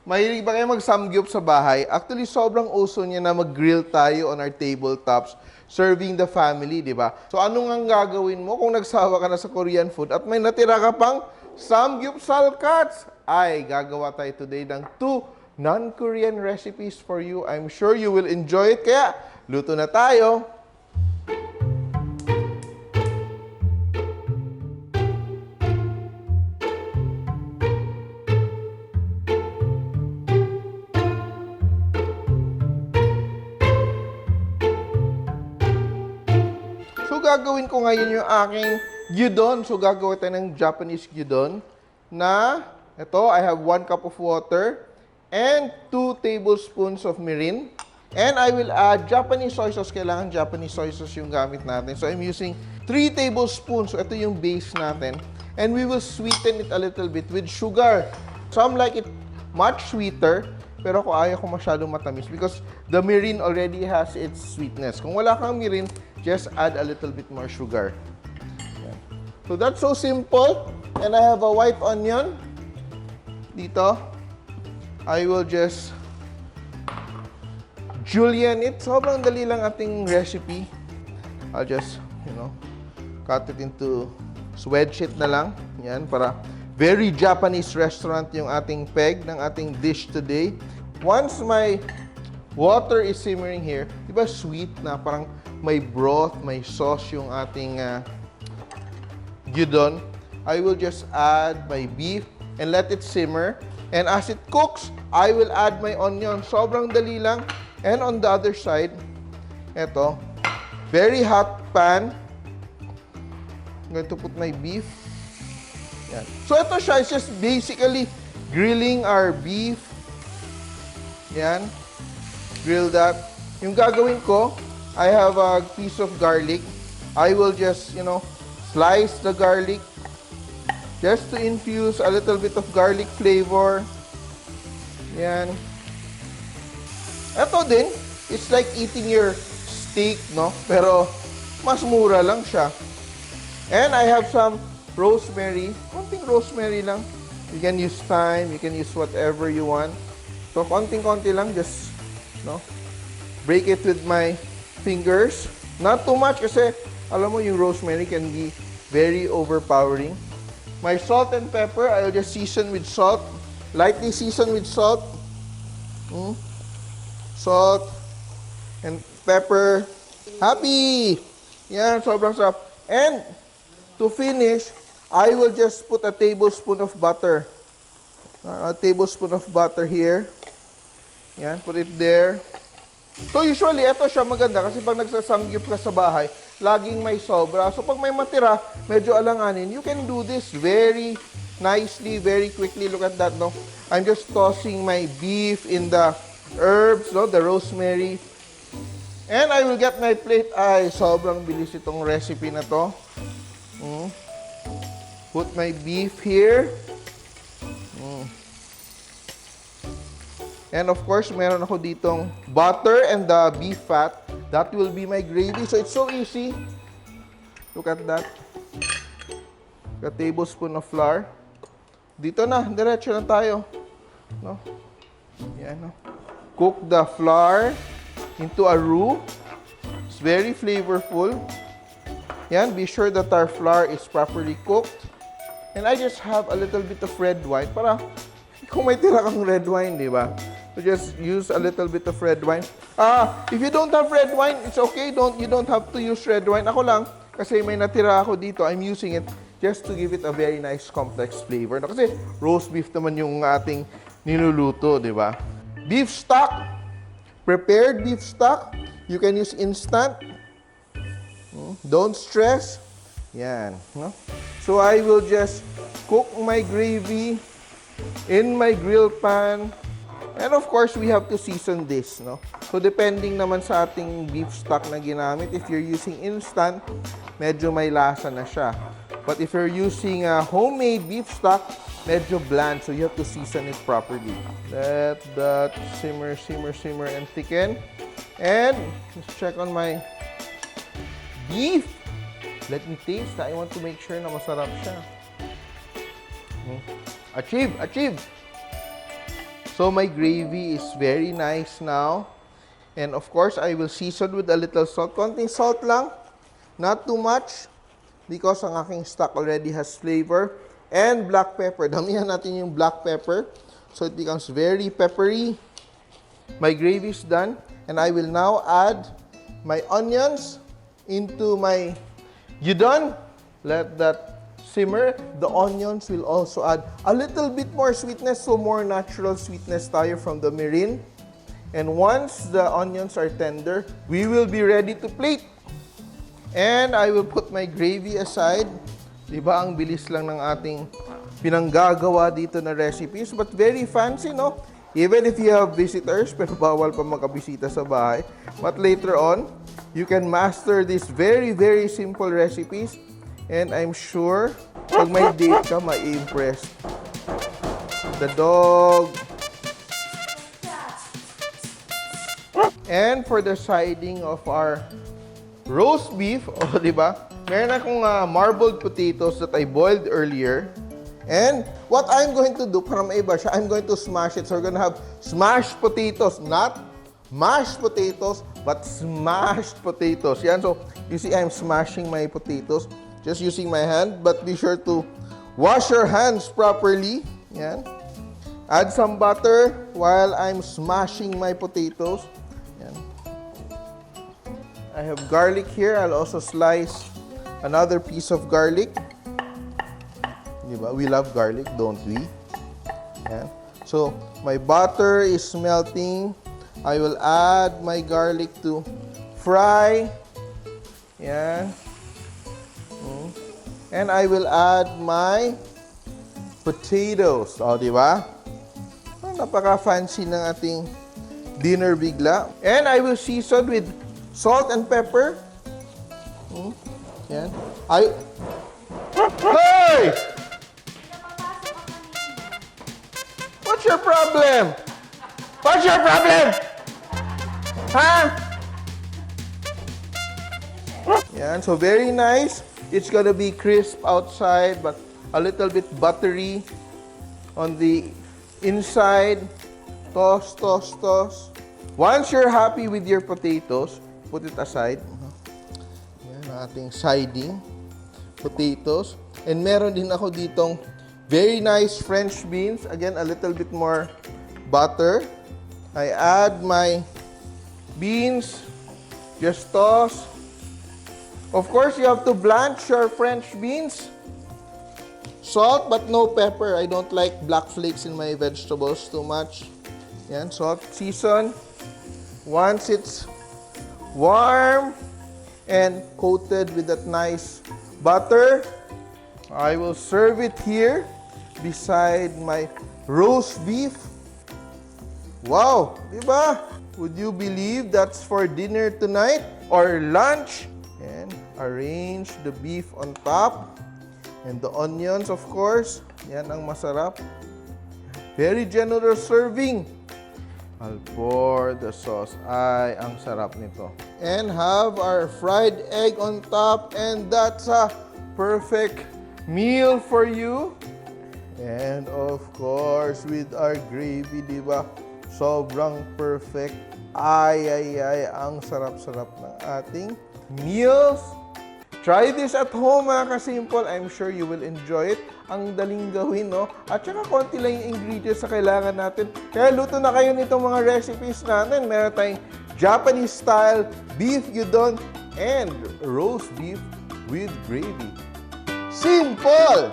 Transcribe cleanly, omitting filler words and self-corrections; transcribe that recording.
Mahilig ba kayo mag-samgyup sa bahay? Actually, sobrang uso niya na mag-grill tayo on our tabletops, serving the family, di ba? So, anong ang gagawin mo kung nagsawa ka na sa Korean food at may natira ka pang samgyup salkats? Ay, gagawa tayo today ng 2 non-Korean recipes for you. I'm sure you will enjoy it. Kaya, luto na tayo. So, gagawin ko ngayon yung aking gyudon. So, gagawin tayo ng Japanese gyudon na, ito, I have 1 cup of water and 2 tablespoons of mirin. And I will add Japanese soy sauce. Kailangan Japanese soy sauce yung gamit natin. So, I'm using 3 tablespoons. So, ito yung base natin. And we will sweeten it a little bit with sugar. Some like it much sweeter, pero ako ayaw ko masyadong matamis because the mirin already has its sweetness. Kung wala kang mirin, just add a little bit more sugar. Yan. So that's so simple. And I have a white onion. Dito. I will just julienne it. Sobrang dali lang ating recipe. I'll just, cut it into wedge it na lang. Yan, para very Japanese restaurant yung ating peg ng ating dish today. Once my water is simmering here, di ba sweet na parang may broth, may sauce yung ating gyudon. I will just add my beef and let it simmer. And as it cooks, I will add my onion. Sobrang dali lang. And on the other side, eto, very hot pan. I'm going to put my beef. Yan. So ito siya, it's just basically grilling our beef. Yan. Grill that. Yung gagawin ko, I have a piece of garlic. I will just, slice the garlic just to infuse a little bit of garlic flavor. Yan. Ito din, it's like eating your steak, no? Pero mas mura lang siya. And I have some rosemary. Konting rosemary lang. You can use thyme, you can use whatever you want. So konting-konti lang, just, break it with my fingers. Not too much kasi alam mo yung rosemary can be very overpowering. My salt and pepper, I'll just season with salt. Lightly season with salt. Salt and pepper. Happy! Yan, sobrang sarap. And to finish, I will just put a tablespoon of butter. A tablespoon of butter here. Yan, put it there. So usually, ito siya maganda kasi pag nagsasamgyup ka sa bahay, laging may sobra. So pag may matira, medyo alanganin, you can do this very nicely, very quickly. Look at that, no? I'm just tossing my beef in the herbs, no? The rosemary. And I will get my plate. Ay, sobrang bilis itong recipe na to. Put my beef here. And of course, meron ako ditong butter and the beef fat. That will be my gravy. So it's so easy. Look at that. A tablespoon of flour. Dito na, diretso na tayo. No? Yan, no? Cook the flour into a roux. It's very flavorful. Yan, be sure that our flour is properly cooked. And I just have a little bit of red wine para kung may tira kang red wine, di ba? So just use a little bit of red wine. If you don't have red wine, it's okay. You don't have to use red wine. Ako lang, kasi may natira ako dito. I'm using it just to give it a very nice complex flavor. No, kasi roast beef naman yung ating niluluto, di ba? Beef stock. Prepared beef stock. You can use instant. Don't stress. Yan. No? So I will just cook my gravy in my grill pan. And of course, we have to season this, no? So, depending naman sa ating beef stock na ginamit, if you're using instant, medyo may lasa na siya. But if you're using homemade beef stock, medyo bland, so you have to season it properly. Let that simmer, simmer, simmer, and thicken. And, let's check on my beef. Let me taste. I want to make sure na masarap siya. Achieve! Achieve! So my gravy is very nice now. And of course, I will season with a little salt. Konting salt lang, not too much, because ang aking stock already has flavor. And black pepper. Damihan natin yung black pepper so it becomes very peppery. My gravy is done. And I will now add my onions into my gyudon. Let that simmer. The onions will also add a little bit more sweetness, so more natural sweetness tayo from the mirin. And once the onions are tender, we will be ready to plate. And I will put my gravy aside. Diba, ang bilis lang ng ating pinanggagawa dito na recipes. But very fancy, no? Even if you have visitors, pero bawal pa makabisita sa bahay. But later on, you can master these very, very simple recipes. And I'm sure, pag may date ka, mai-impress. The dog. And for the siding of our roast beef, oh, di ba? Meron akong marbled potatoes that I boiled earlier. And what I'm going to do, para maiba siya, I'm going to smash it. So we're going to have smashed potatoes, not mashed potatoes, but smashed potatoes. Yan, so you see I'm smashing my potatoes just using my hand, but be sure to wash your hands properly. Yan. Add some butter while I'm smashing my potatoes. Yan. I have garlic here. I'll also slice another piece of garlic. Diba? We love garlic, don't we? Yan. So, my butter is melting. I will add my garlic to fry. Yan. And I will add my potatoes. O, diba? So, napaka-fancy ng ating dinner bigla. And I will season with salt and pepper. Yan. Hey! What's your problem? What's your problem? Ha? Yan, so very nice. It's gonna be crisp outside, but a little bit buttery on the inside. Toss, toss, toss. Once you're happy with your potatoes, put it aside. Yan, ating siding. Potatoes. And meron din ako ditong very nice French beans. Again, a little bit more butter. I add my beans. Just toss. Of course, you have to blanch your French beans. Salt, but no pepper. I don't like black flakes in my vegetables too much. Yan, salt, season. Once it's warm and coated with that nice butter, I will serve it here beside my roast beef. Wow, diba? Would you believe that's for dinner tonight or lunch? And arrange the beef on top and the onions, of course. Yan ang masarap. Very generous serving. I'll pour the sauce. Ay, ang sarap nito. And have our fried egg on top, and that's a perfect meal for you. And of course, with our gravy, diba? Sobrang perfect. Ay, ay, ay, ang sarap-sarap ng ating meals. Try this at home, mga ka-Simpol. I'm sure you will enjoy it. Ang daling gawin, no? At saka konti lang yung ingredients na kailangan natin. Kaya luto na kayo nitong mga recipes natin. Meron tayong Japanese-style beef gyudon and roast beef with gravy. Simpol!